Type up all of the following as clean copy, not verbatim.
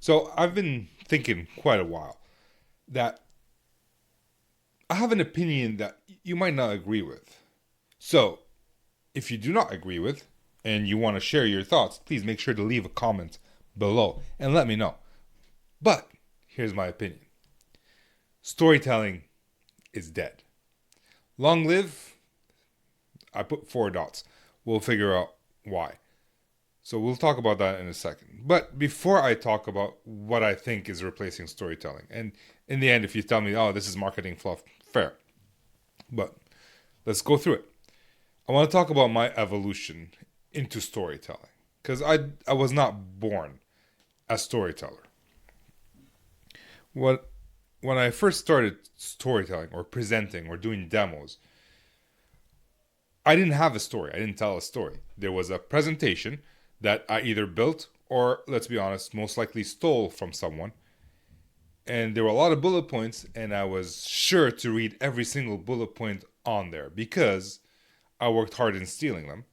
So I've been thinking quite a while that I have an opinion that you might not agree with. So if you do not agree with and you want to share your thoughts, please make sure to leave a comment below and let me know. But here's my opinion. Storytelling is dead. Long live, I put 4 dots. We'll figure out why. So we'll talk about that in a second. But before I talk about what I think is replacing storytelling, and in the end, if you tell me, oh, this is marketing fluff, fair. But let's go through it. I want to talk about my evolution into storytelling. Because I was not born a storyteller. When I first started storytelling or presenting or doing demos, I didn't have a story. I didn't tell a story. There was a presentation that I either built or, let's be honest, most likely stole from someone. And there were a lot of bullet points, and I was sure to read every single bullet point on there because I worked hard in stealing them.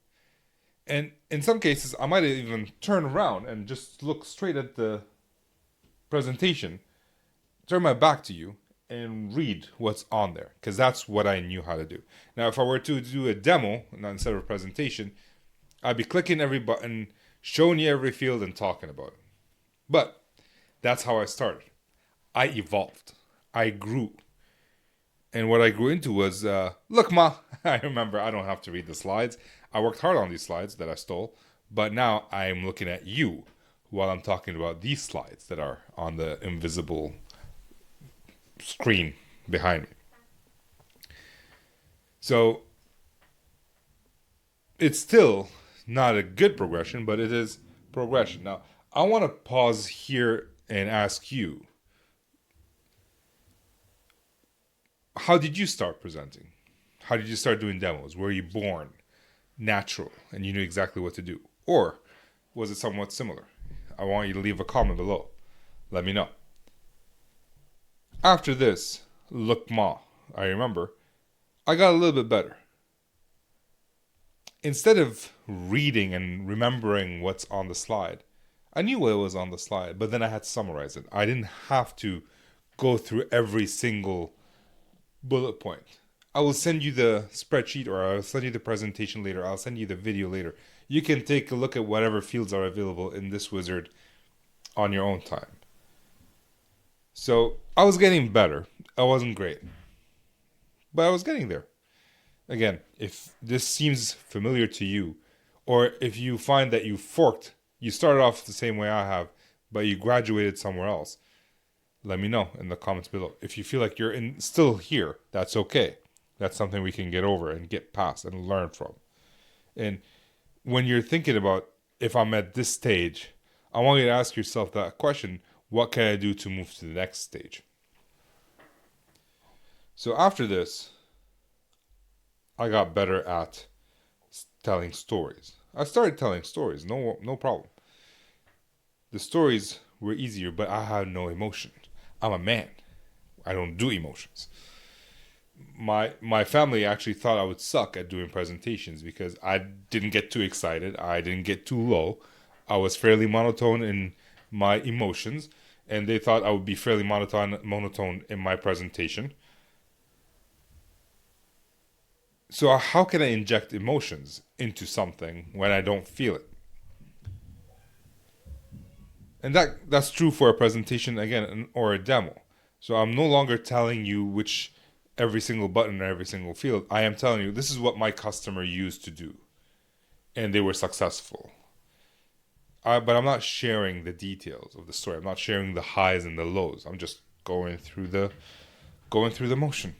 And in some cases, I might even turn around and just look straight at the presentation, turn my back to you, and read what's on there, because that's what I knew how to do. Now, if I were to do a demo instead of a presentation, I'd be clicking every button, showing you every field, and talking about it. But that's how I started. I evolved. I grew. And what I grew into was, look, Ma, I remember I don't have to read the slides. I worked hard on these slides that I stole, but now I'm looking at you while I'm talking about these slides that are on the invisible screen behind me. So it's still not a good progression, but it is progression. Now, I want to pause here and ask you, how did you start presenting? How did you start doing demos? Were you born natural and you knew exactly what to do? Or was it somewhat similar? I want you to leave a comment below. Let me know. After this, look, Ma, I remember, I got a little bit better. Instead of reading and remembering what's on the slide, I knew what was on the slide, but then I had to summarize it. I didn't have to go through every single bullet point. I will send you the spreadsheet, or I'll send you the presentation later. I'll send you the video later. You can take a look at whatever fields are available in this wizard on your own time. So I was getting better. I wasn't great, but I was getting there. Again, if this seems familiar to you, or if you find that you started off the same way I have, but you graduated somewhere else, let me know in the comments below. If you feel like you're still here, that's okay. That's something we can get over and get past and learn from. And when you're thinking about, if I'm at this stage, I want you to ask yourself that question: what can I do to move to the next stage? So after this, I got better at telling stories. I started telling stories, no problem. The stories were easier, but I had no emotion. I'm a man. I don't do emotions. My family actually thought I would suck at doing presentations because I didn't get too excited. I didn't get too low. I was fairly monotone in my emotions, and they thought I would be fairly monotone in my presentation. So how can I inject emotions into something when I don't feel it? And that's true for a presentation, again, or a demo. So I'm no longer telling you which every single button or every single field. I am telling you, this is what my customer used to do, and they were successful. But I'm not sharing the details of the story. I'm not sharing the highs and the lows. I'm just going through the motion.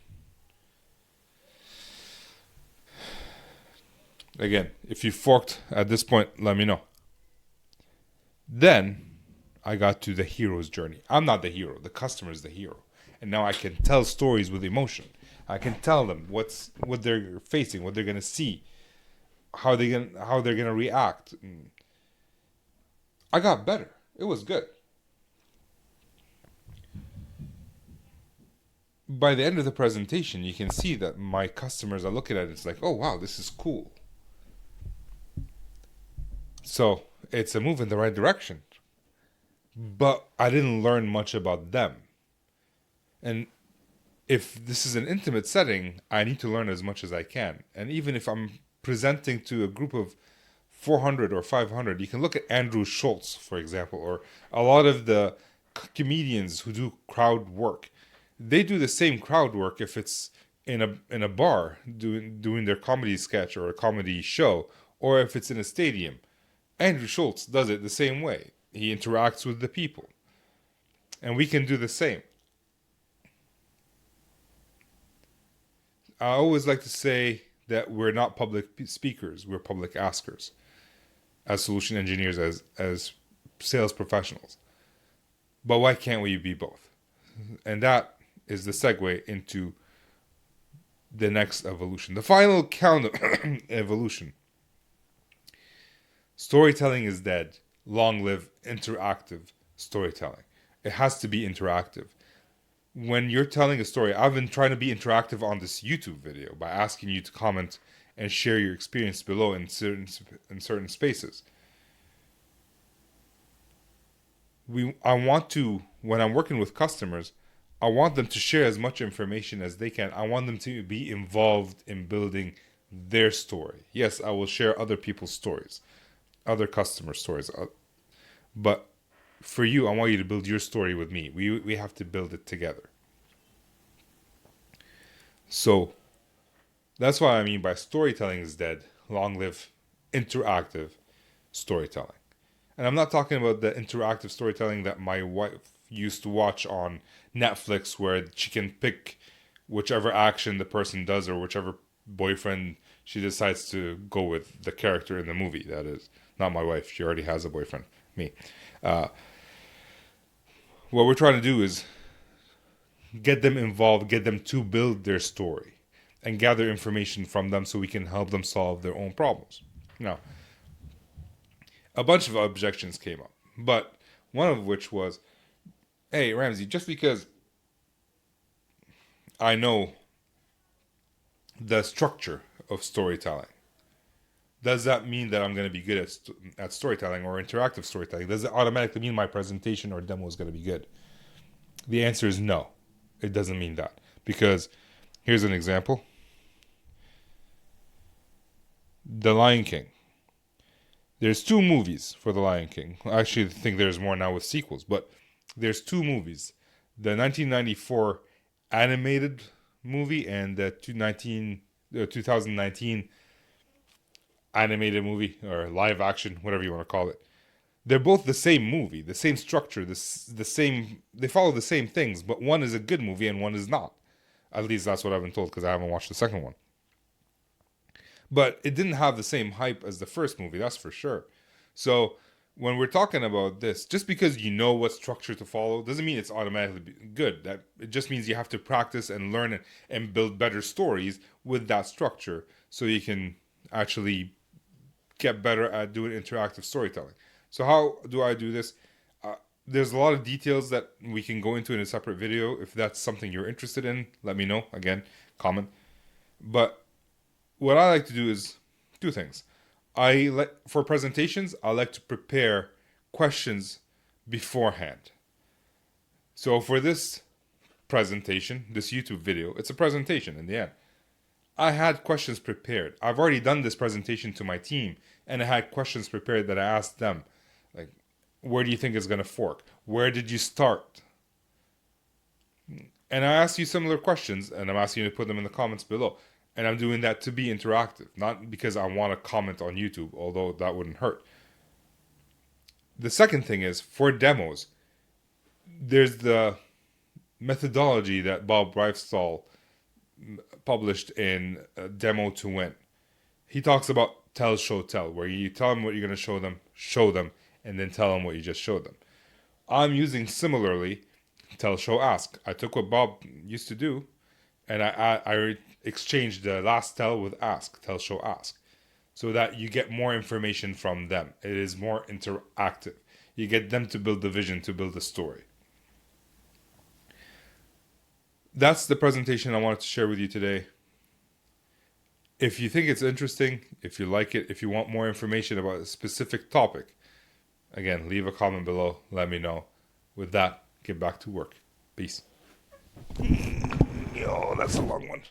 Again, if you forked at this point, let me know. Then I got to the hero's journey. I'm not the hero. The customer is the hero. And now I can tell stories with emotion. I can tell them what they're facing, what they're going to see, how they're going to react. I got better. It was good. By the end of the presentation, you can see that my customers are looking at it. It's like, oh, wow, this is cool. So it's a move in the right direction. but I didn't learn much about them. And if this is an intimate setting, I need to learn as much as I can. And even if I'm presenting to a group of 400 or 500, you can look at Andrew Schultz, for example, or a lot of the comedians who do crowd work. They do the same crowd work if it's in a bar doing their comedy sketch or a comedy show, or if it's in a stadium. Andrew Schultz does it the same way. He interacts with the people, and we can do the same. I always like to say that we're not public speakers, we're public askers as solution engineers, as sales professionals. But why can't we be both? And that is the segue into the next evolution. The final count of evolution. Storytelling is dead. Long live interactive storytelling. It has to be interactive. When you're telling a story, I've been trying to be interactive on this YouTube video by asking you to comment and share your experience below in certain spaces. I want to, when I'm working with customers, I want them to share as much information as they can. I want them to be involved in building their story. Yes, I will share other people's stories, other customer stories, but for you, I want you to build your story with me. We have to build it together. So that's what I mean by storytelling is dead. Long live interactive storytelling. And I'm not talking about the interactive storytelling that my wife used to watch on Netflix, where she can pick whichever action the person does or whichever boyfriend she decides to go with, the character in the movie. That is not my wife. She already has a boyfriend. Me. Uh, what we're trying to do is get them involved, get them to build their story, and gather information from them so we can help them solve their own problems. Now, a bunch of objections came up, but one of which was, hey, Ramsey, just because I know the structure of storytelling, does that mean that I'm going to be good at storytelling or interactive storytelling? Does it automatically mean my presentation or demo is going to be good? The answer is no. It doesn't mean that. Because here's an example. The Lion King. There's 2 movies for The Lion King. I actually think there's more now with sequels, but there's 2 movies. The 1994 animated movie and the 2019 animated movie, or live action, whatever you want to call it. They're both the same movie, the same structure, the same. They follow the same things, but one is a good movie and one is not. At least that's what I've been told, because I haven't watched the second one. But it didn't have the same hype as the first movie, that's for sure. So when we're talking about this, just because you know what structure to follow doesn't mean it's automatically good. That it just means you have to practice and learn it and build better stories with that structure, so you can actually get better at doing interactive storytelling. So how do I do this? There's a lot of details that we can go into in a separate video. If that's something you're interested in, let me know. Again, comment. But what I like to do is 2 things. For presentations, I like to prepare questions beforehand. So for this presentation, this YouTube video, it's a presentation in the end. I had questions prepared. I've already done this presentation to my team, and I had questions prepared that I asked them. Like, where do you think it's going to fork? Where did you start? And I asked you similar questions, and I'm asking you to put them in the comments below. And I'm doing that to be interactive, not because I want to comment on YouTube, although that wouldn't hurt. The second thing is, for demos, there's the methodology that Bob Reifstall published in Demo to Win. He talks about tell, show, tell, where you tell them what you're going to show them, and then tell them what you just showed them. I'm using similarly tell, show, ask. I took what Bob used to do, and I exchanged the last tell with ask, tell, show, ask, so that you get more information from them. It is more interactive. You get them to build the vision, to build the story. That's the presentation I wanted to share with you today. If you think it's interesting, if you like it, if you want more information about a specific topic, again, leave a comment below, let me know. with that, get back to work. Peace. Yo, that's a long one.